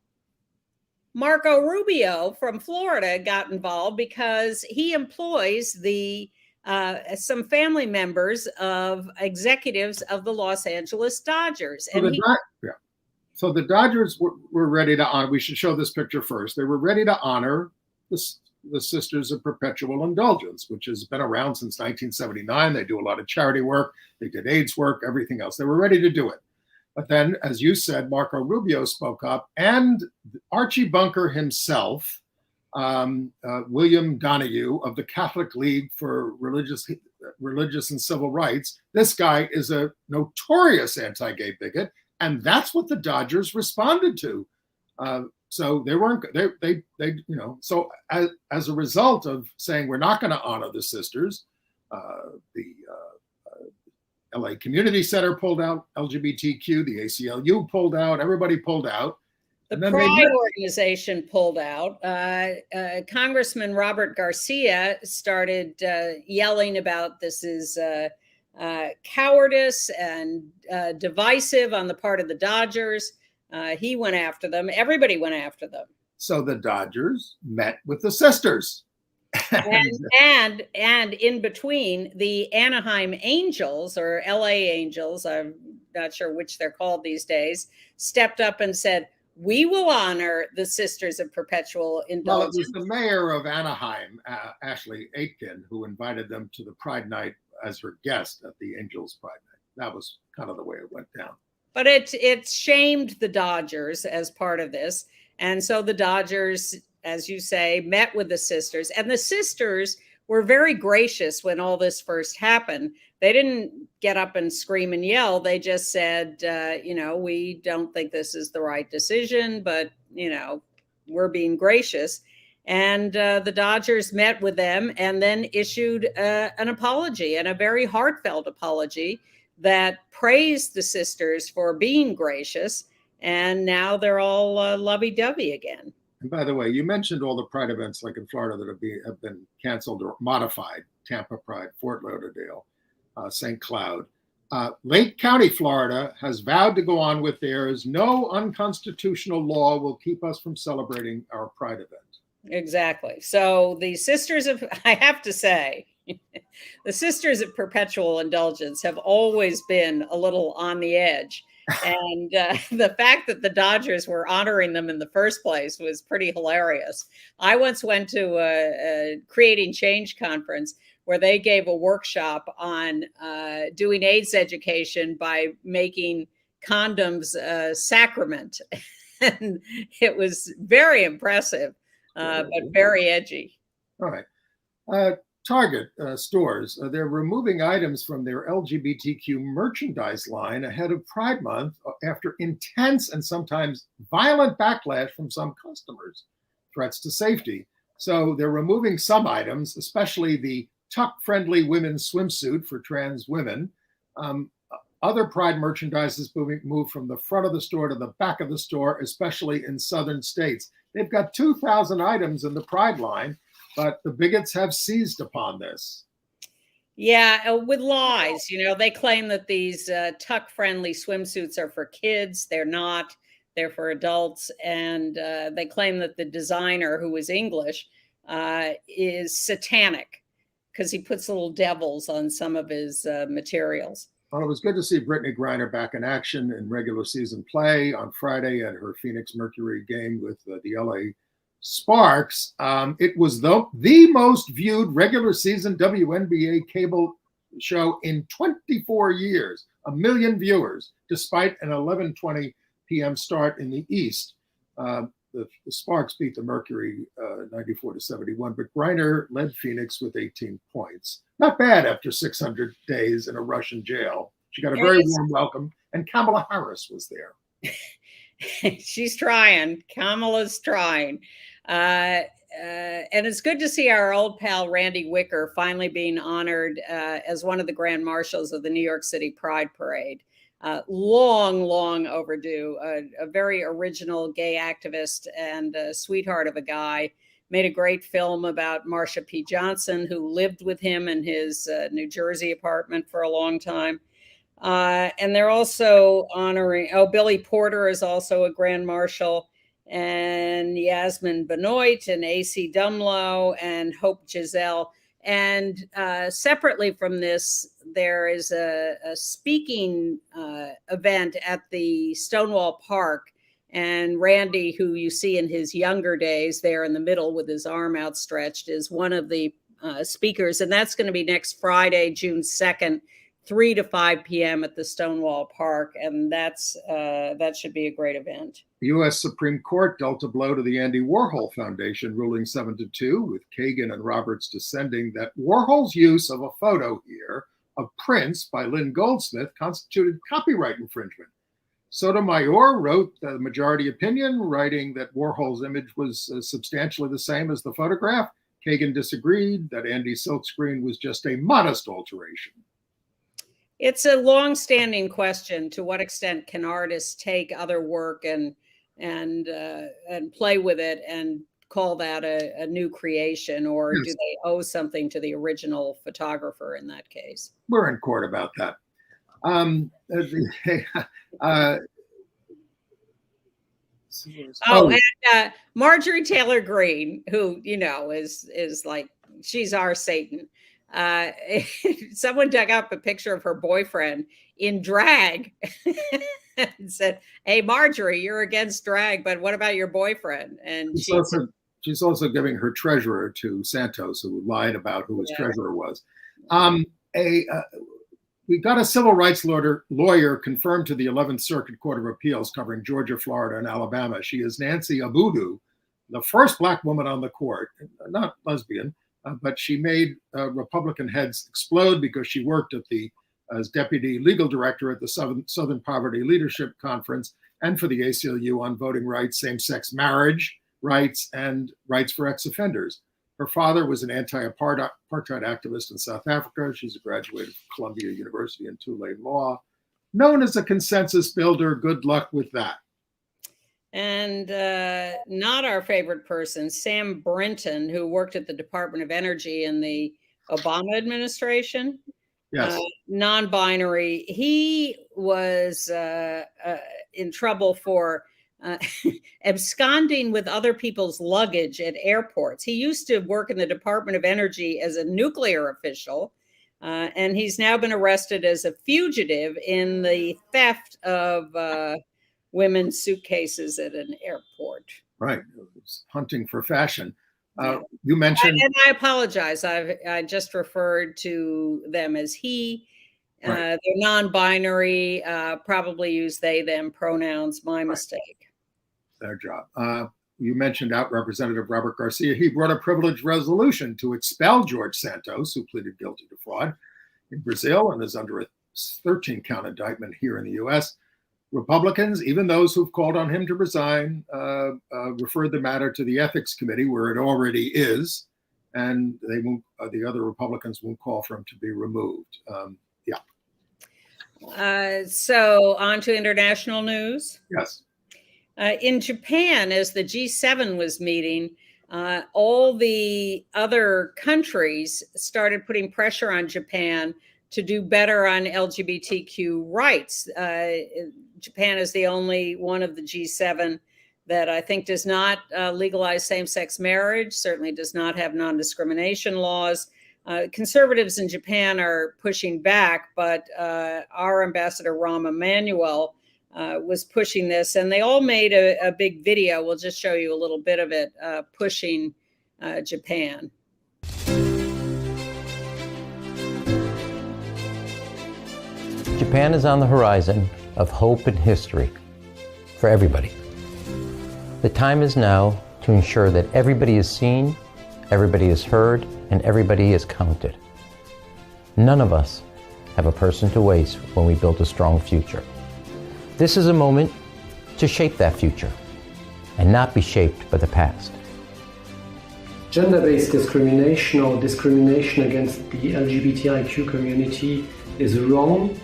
Marco Rubio from Florida got involved, because he employs some family members of executives of the Los Angeles Dodgers. So the Dodgers were ready to honor. We should show this picture first. They were ready to honor the Sisters of Perpetual Indulgence, which has been around since 1979. They do a lot of charity work. They did AIDS work, everything else. They were ready to do it. But then, as you said, Marco Rubio spoke up, and Archie Bunker himself, William Donahue of the Catholic League for Religious and Civil Rights. This guy is a notorious anti-gay bigot, and that's what the Dodgers responded to. So they weren't. So as a result of saying we're not going to honor the sisters, the LA Community Center pulled out, LGBTQ, the ACLU pulled out, everybody pulled out. The Pride organization pulled out. Congressman Robert Garcia started yelling about this is cowardice and divisive on the part of the Dodgers. He went after them. Everybody went after them. So the Dodgers met with the sisters. and in between, the Anaheim Angels, or LA Angels, I'm not sure which they're called these days, stepped up and said, we will honor the Sisters of Perpetual Indulgence. Well, it was the mayor of Anaheim, Ashley Aitken, who invited them to the Pride Night as her guest at the Angels Pride Night. That was kind of the way it went down. But it shamed the Dodgers as part of this. And so the Dodgers, as you say, met with the sisters. And the sisters were very gracious when all this first happened. They didn't get up and scream and yell. They just said, we don't think this is the right decision, but, we're being gracious. And the Dodgers met with them and then issued an apology, and a very heartfelt apology that praised the sisters for being gracious. And now they're all lovey-dovey again. And by the way, you mentioned all the Pride events like in Florida that have been canceled or modified. Tampa Pride, Fort Lauderdale, St. Cloud. Lake County, Florida has vowed to go on with theirs. No unconstitutional law will keep us from celebrating our Pride event. Exactly. So the Sisters of, I have to say, the Sisters of Perpetual Indulgence have always been a little on the edge. And the fact that the Dodgers were honoring them in the first place was pretty hilarious. I once went to a Creating Change conference where they gave a workshop on doing AIDS education by making condoms a sacrament. And it was very impressive, but very edgy. All right. Target stores, they're removing items from their LGBTQ merchandise line ahead of Pride Month after intense and sometimes violent backlash from some customers, threats to safety. So they're removing some items, especially the tuck-friendly women's swimsuit for trans women. Other Pride merchandise is moved from the front of the store to the back of the store, especially in southern states. They've got 2,000 items in the Pride line, but the bigots have seized upon this. Yeah, with lies. You know, they claim that these tuck-friendly swimsuits are for kids. They're not. They're for adults. And they claim that the designer, who is English, is satanic because he puts little devils on some of his materials. Well, it was good to see Brittany Griner back in action in regular season play on Friday at her Phoenix Mercury game with the LA Sparks. It was the most viewed regular season WNBA cable show in 24 years, 1 million viewers, despite an 11:20 p.m. start in the East. The Sparks beat the Mercury 94-71, but Griner led Phoenix with 18 points. Not bad after 600 days in a Russian jail. She got a very warm welcome, and Kamala Harris was there. She's trying. Kamala's trying. And it's good to see our old pal Randy Wicker finally being honored as one of the grand marshals of the New York City Pride Parade. Long overdue. A very original gay activist and a sweetheart of a guy. Made a great film about Marsha P. Johnson, who lived with him in his New Jersey apartment for a long time. And they're also honoring, Billy Porter is also a grand marshal, and Yasmin Benoit and A.C. Dumlow and Hope Giselle. And separately from this, there is a speaking event at the Stonewall Park. And Randy, who you see in his younger days there in the middle with his arm outstretched, is one of the speakers. And that's going to be next Friday, June 2nd, 3 to 5 p.m. at the Stonewall Park. And that should be a great event. The U.S. Supreme Court dealt a blow to the Andy Warhol Foundation, ruling 7-2, with Kagan and Roberts dissenting that Warhol's use of a photo here of Prince by Lynn Goldsmith constituted copyright infringement. Sotomayor wrote the majority opinion, writing that Warhol's image was substantially the same as the photograph. Kagan disagreed that Andy's silkscreen was just a modest alteration. It's a long-standing question: to what extent can artists take other work and play with it and call that a new creation, or yes, do they owe something to the original photographer in that case? We're in court about that. And Marjorie Taylor Greene, who is like, she's our Satan. Someone dug up a picture of her boyfriend in drag and said, "Hey, Marjorie, you're against drag, but what about your boyfriend?" And she's also giving her treasurer to Santos, who lied about who his treasurer was. We got a civil rights lawyer confirmed to the 11th Circuit Court of Appeals covering Georgia, Florida, and Alabama. She is Nancy Abudu, the first Black woman on the court, not lesbian, but she made Republican heads explode because she worked as deputy legal director at the Southern Poverty Leadership Conference and for the ACLU on voting rights, same-sex marriage rights, and rights for ex-offenders. Her father was an anti-apartheid activist in South Africa. She's a graduate of Columbia University in Tulane Law. Known as a consensus builder, good luck with that. And not our favorite person, Sam Brinton, who worked at the Department of Energy in the Obama administration. Yes. Non-binary. He was in trouble for absconding with other people's luggage at airports. He used to work in the Department of Energy as a nuclear official, and he's now been arrested as a fugitive in the theft of women's suitcases at an airport. Right. It was hunting for fashion. You mentioned, and I apologize. I just referred to them as he. Right. They're non-binary. Probably use they them pronouns. My mistake. Their job. You mentioned out Representative Robert Garcia. He brought a privileged resolution to expel George Santos, who pleaded guilty to fraud in Brazil and is under a 13-count indictment here in the U.S. Republicans, even those who've called on him to resign, referred the matter to the Ethics Committee, where it already is, and they won't. The other Republicans won't call for him to be removed. So on to international news. Yes. In Japan, as the G7 was meeting, all the other countries started putting pressure on Japan to do better on LGBTQ rights. Japan is the only one of the G7 that I think does not legalize same-sex marriage, certainly does not have non-discrimination laws. Conservatives in Japan are pushing back, but our ambassador, Rahm Emanuel, was pushing this, and they all made a big video. We'll just show you a little bit of it, pushing Japan. Japan is on the horizon of hope and history for everybody. The time is now to ensure that everybody is seen, everybody is heard, and everybody is counted. None of us have a person to waste when we build a strong future. This is a moment to shape that future and not be shaped by the past. Gender-based discrimination or discrimination against the LGBTIQ community is wrong.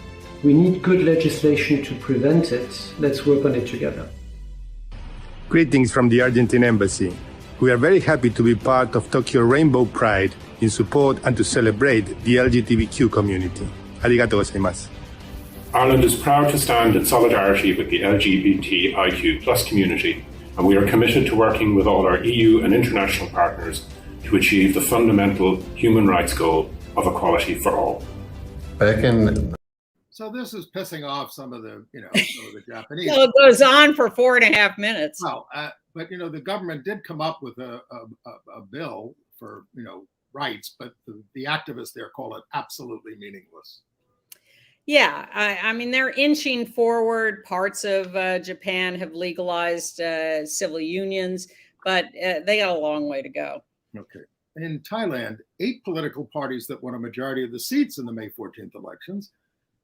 We need good legislation to prevent it. Let's work on it together. Greetings from the Argentine Embassy. We are very happy to be part of Tokyo Rainbow Pride in support and to celebrate the LGBTQ community. Arigato gozaimasu. Ireland is proud to stand in solidarity with the LGBTIQ+ community, and we are committed to working with all our EU and international partners to achieve the fundamental human rights goal of equality for all. So this is pissing off some of the, some of the Japanese. Well, it goes on for 4.5 minutes. Well, but the government did come up with a bill for rights, but the activists there call it absolutely meaningless. Yeah, I mean, they're inching forward. Parts of Japan have legalized civil unions, but they got a long way to go. Okay. In Thailand, 8 political parties that won a majority of the seats in the May 14th elections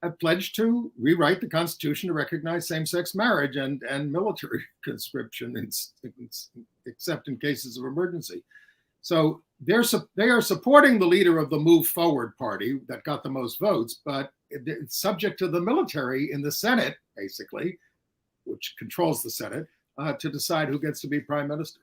have pledged to rewrite the constitution to recognize same-sex marriage and military conscription, except in cases of emergency. So they are supporting the leader of the Move Forward party that got the most votes, but it's subject to the military in the Senate, basically, which controls the Senate, to decide who gets to be prime minister.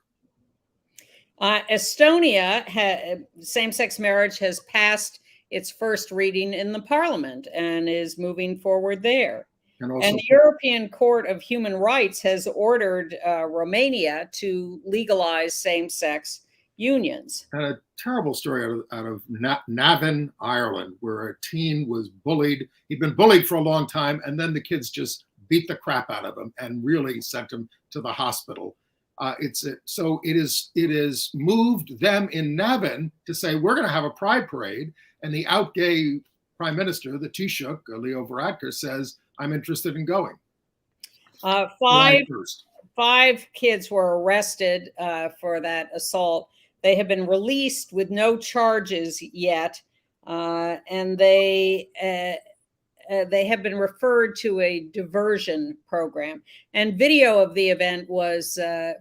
Estonia, same-sex marriage has passed its first reading in the parliament and is moving forward there. And the European Court of Human Rights has ordered Romania to legalize same-sex unions. And a terrible story out of Navan, Ireland, where a teen was bullied. He'd been bullied for a long time, and then the kids just beat the crap out of him and really sent him to the hospital. So it is moved them in Navan to say, we're going to have a pride parade, and the out gay prime minister, the Taoiseach, Leo Varadkar, says, I'm interested in going. 5 kids were arrested for that assault. They have been released with no charges yet, and they have been referred to a diversion program. And video of the event was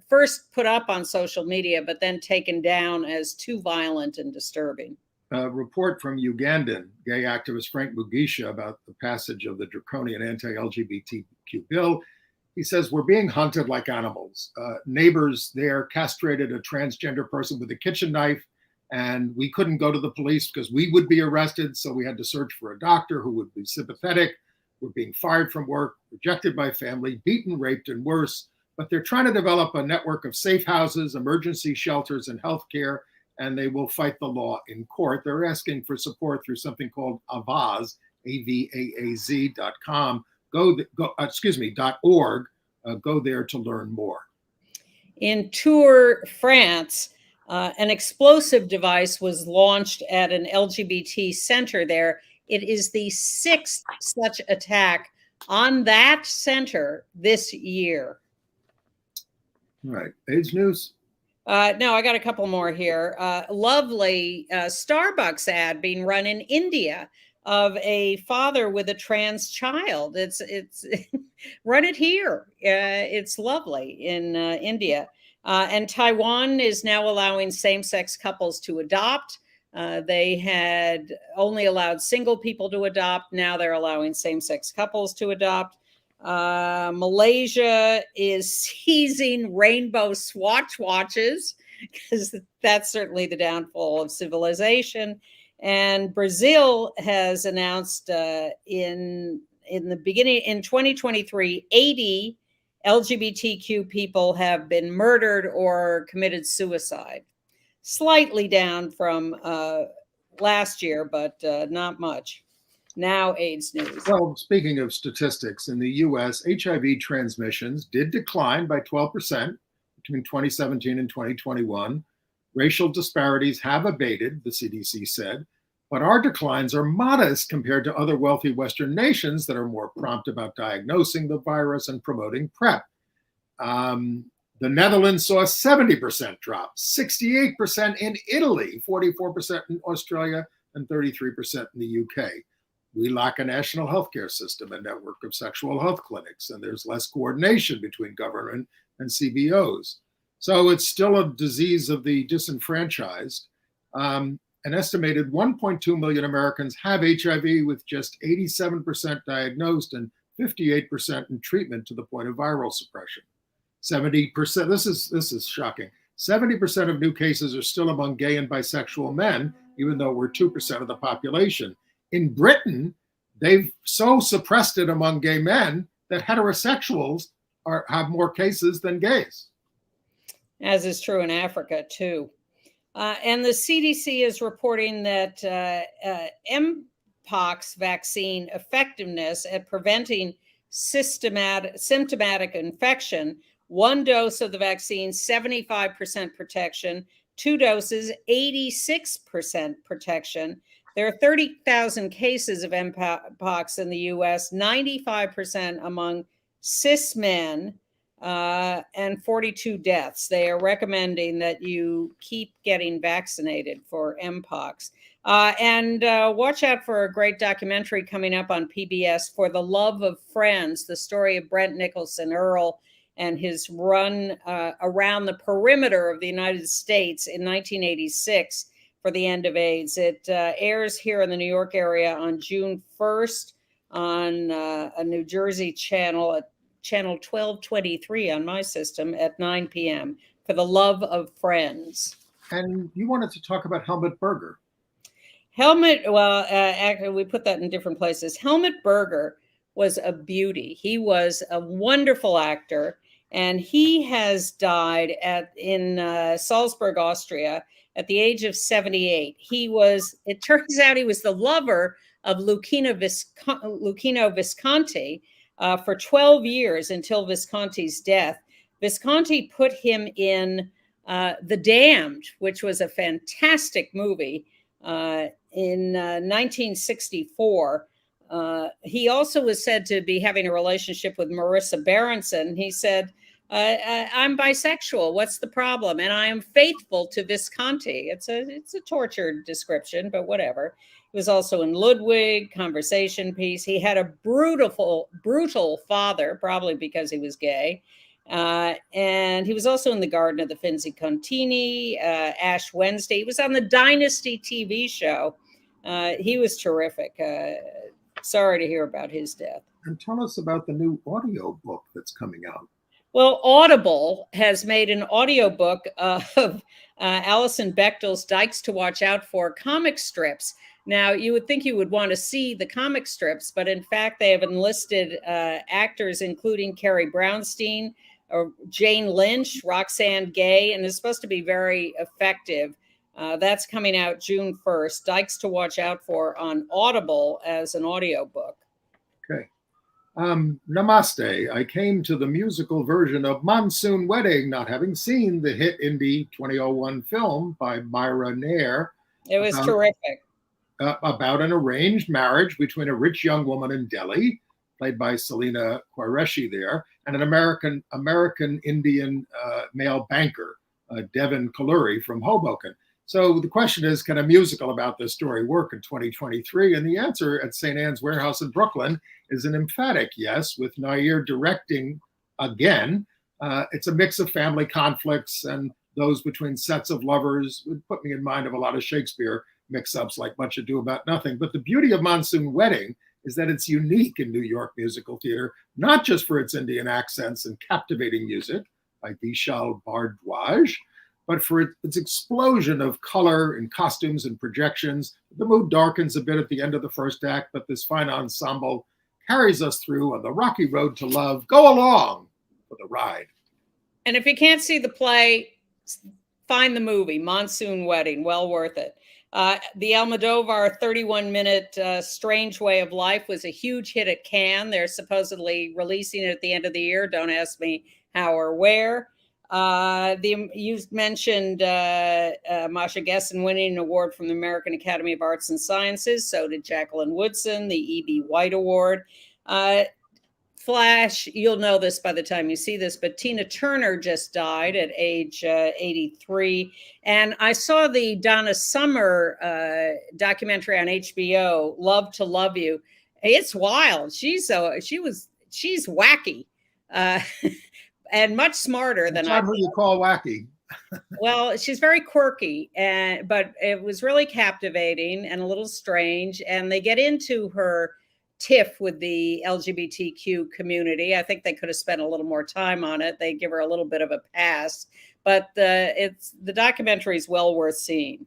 first put up on social media, but then taken down as too violent and disturbing. A report from Ugandan gay activist Frank Mugisha about the passage of the draconian anti-LGBTQ bill He says, we're being hunted like animals. Neighbors there castrated a transgender person with a kitchen knife, and we couldn't go to the police because we would be arrested. So we had to search for a doctor who would be sympathetic. We're being fired from work, rejected by family, beaten, raped, and worse. But they're trying to develop a network of safe houses, emergency shelters, and healthcare, and they will fight the law in court. They're asking for support through something called Avaaz, AVAAZ.com. .org. Go there to learn more. In Tours, France, an explosive device was launched at an LGBT center there. It is the 6th such attack on that center this year. Right. AIDS news. No, I got a couple more here. Lovely Starbucks ad being run in India of a father with a trans child. It's run it here. It's lovely in India. And Taiwan is now allowing same-sex couples to adopt. They had only allowed single people to adopt. Now they're allowing same-sex couples to adopt. Malaysia is seizing rainbow Swatch watches because that's certainly the downfall of civilization. And Brazil has announced in the beginning, in 2023, 80 LGBTQ people have been murdered or committed suicide. Slightly down from last year, but not much. Now AIDS news. Well, speaking of statistics, in the U.S., HIV transmissions did decline by 12% between 2017 and 2021. Racial disparities have abated, the CDC said, but our declines are modest compared to other wealthy Western nations that are more prompt about diagnosing the virus and promoting PrEP. The Netherlands saw a 70% drop, 68% in Italy, 44% in Australia, and 33% in the UK. We lack a national healthcare system, a network of sexual health clinics, and there's less coordination between government and CBOs. So it's still a disease of the disenfranchised. An estimated 1.2 million Americans have HIV, with just 87% diagnosed and 58% in treatment to the point of viral suppression. 70%, this is shocking. 70% of new cases are still among gay and bisexual men, even though we're 2% of the population. In Britain, they've so suppressed it among gay men that heterosexuals have more cases than gays. As is true in Africa, too. And the CDC is reporting that Mpox vaccine effectiveness at preventing symptomatic infection, 1 dose of the vaccine, 75% protection, 2 doses, 86% protection. There are 30,000 cases of Mpox in the U.S., 95% among cis men, and 42 deaths. They are recommending that you keep getting vaccinated for Mpox. And watch out for a great documentary coming up on PBS, For the Love of Friends, the story of Brent Nicholson Earl and his run around the perimeter of the United States in 1986 for the end of AIDS. It airs here in the New York area on June 1st on a New Jersey channel at channel 1223 on my system at 9 p.m. For the Love of Friends. And you wanted to talk about Helmut Berger. Actually, we put that in different places. Helmut Berger was a beauty. He was a wonderful actor, and he has died in Salzburg, Austria, at the age of 78. It turns out he was the lover of Luchino Visconti for 12 years until Visconti's death. Visconti put him in The Damned, which was a fantastic movie in 1964. He also was said to be having a relationship with Marissa Berenson. He said, I'm bisexual. What's the problem? And I am faithful to Visconti. It's a tortured description, but whatever. He was also in Ludwig, Conversation Piece. He had a brutal father, probably because he was gay. And he was also in The Garden of the Finzi Contini, Ash Wednesday. He was on the Dynasty TV show. He was terrific. Sorry to hear about his death. And tell us about the new audio book that's coming out. Well, Audible has made an audiobook of Alison Bechdel's Dykes to Watch Out For comic strips. Now, you would think you would want to see the comic strips, but in fact, they have enlisted actors, including Carrie Brownstein, or Jane Lynch, Roxanne Gay, and it's supposed to be very effective. That's coming out June 1st. Dykes to Watch Out For on Audible as an audiobook. Okay. Namaste. I came to the musical version of Monsoon Wedding, not having seen the hit indie 2001 film by Myra Nair. It was terrific. About an arranged marriage between a rich young woman in Delhi, played by Selena Qureshi there, and an American Indian male banker, Devin Kalluri from Hoboken. So the question is, can a musical about this story work in 2023? And the answer at St. Anne's Warehouse in Brooklyn is an emphatic yes, with Nair directing again. It's a mix of family conflicts and those between sets of lovers. Would put me in mind of a lot of Shakespeare mix-ups like Much Ado About Nothing. But the beauty of Monsoon Wedding is that it's unique in New York musical theater, not just for its Indian accents and captivating music like Vishal Bhardwaj, but for its explosion of color and costumes and projections. The mood darkens a bit at the end of the first act, but this fine ensemble carries us through on the rocky road to love. Go along for the ride. And if you can't see the play, find the movie, Monsoon Wedding, well worth it. The Almodovar 31-minute Strange Way of Life was a huge hit at Cannes. They're supposedly releasing it at the end of the year. Don't ask me how or where. You mentioned Masha Gessen winning an award from the American Academy of Arts and Sciences. So did Jacqueline Woodson, the E.B. White Award. Flash, you'll know this by the time you see this, but Tina Turner just died at age 83. And I saw the Donna Summer documentary on HBO, Love to Love You. It's wild. She's wacky. And much smarter than I. Who you call wacky? Well, she's very quirky, but it was really captivating and a little strange. And they get into her tiff with the LGBTQ community. I think they could have spent a little more time on it. They give her a little bit of a pass, but the documentary is well worth seeing.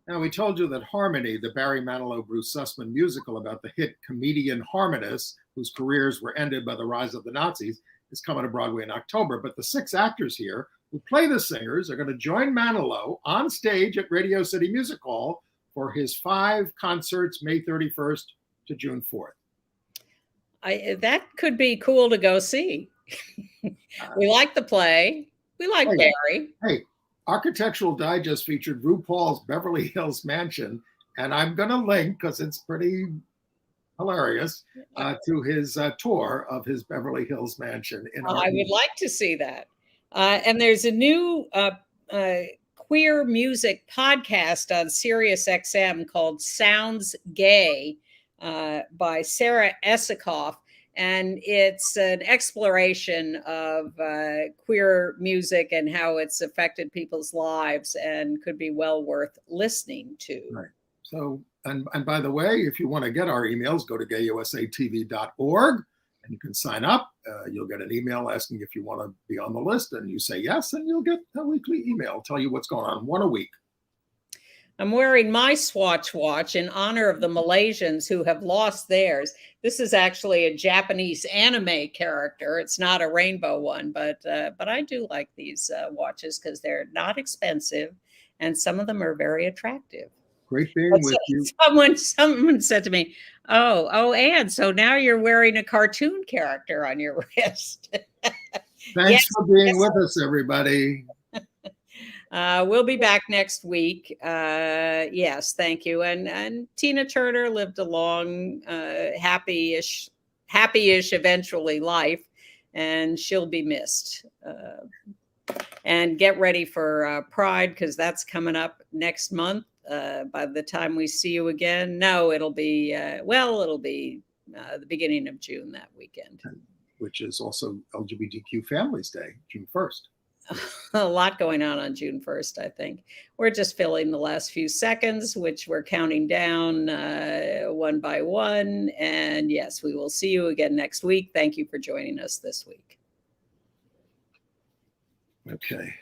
Now, we told you that Harmony, the Barry Manilow, Bruce Sussman musical about the hit comedian harmonists whose careers were ended by the rise of the Nazis, is coming to Broadway in October. But the 6 actors here who play the singers are going to join Manilow on stage at Radio City Music Hall for his 5 concerts, May 31st to June 4th. That could be cool to go see. We like the play. We like Barry. Hey, Architectural Digest featured RuPaul's Beverly Hills Mansion, and I'm going to link, because it's pretty hilarious, to his tour of his Beverly Hills mansion. I would like to see that. And there's a new queer music podcast on Sirius XM called Sounds Gay by Sarah Esikoff. And it's an exploration of queer music and how it's affected people's lives, and could be well worth listening to. Right. So, and by the way, if you want to get our emails, go to gayusatv.org and you can sign up. You'll get an email asking if you want to be on the list, and you say yes, and you'll get a weekly email, tell you what's going on, 1 a week. I'm wearing my Swatch watch in honor of the Malaysians who have lost theirs. This is actually a Japanese anime character. It's not a rainbow one, but I do like these watches because they're not expensive, and some of them are very attractive. Great being with you. Someone said to me, oh, Ann, so now you're wearing a cartoon character on your wrist. Thanks for being with us, everybody. We'll be back next week. Yes, thank you. And Tina Turner lived a long, happy-ish eventually life, and she'll be missed. And get ready for Pride, because that's coming up next month. By the time we see you again, no, it'll be the beginning of June that weekend, which is also LGBTQ Families Day, June 1st. a lot going on June 1st, I think. We're just filling the last few seconds, which we're counting down one by one. And yes, we will see you again next week. Thank you for joining us this week. Okay.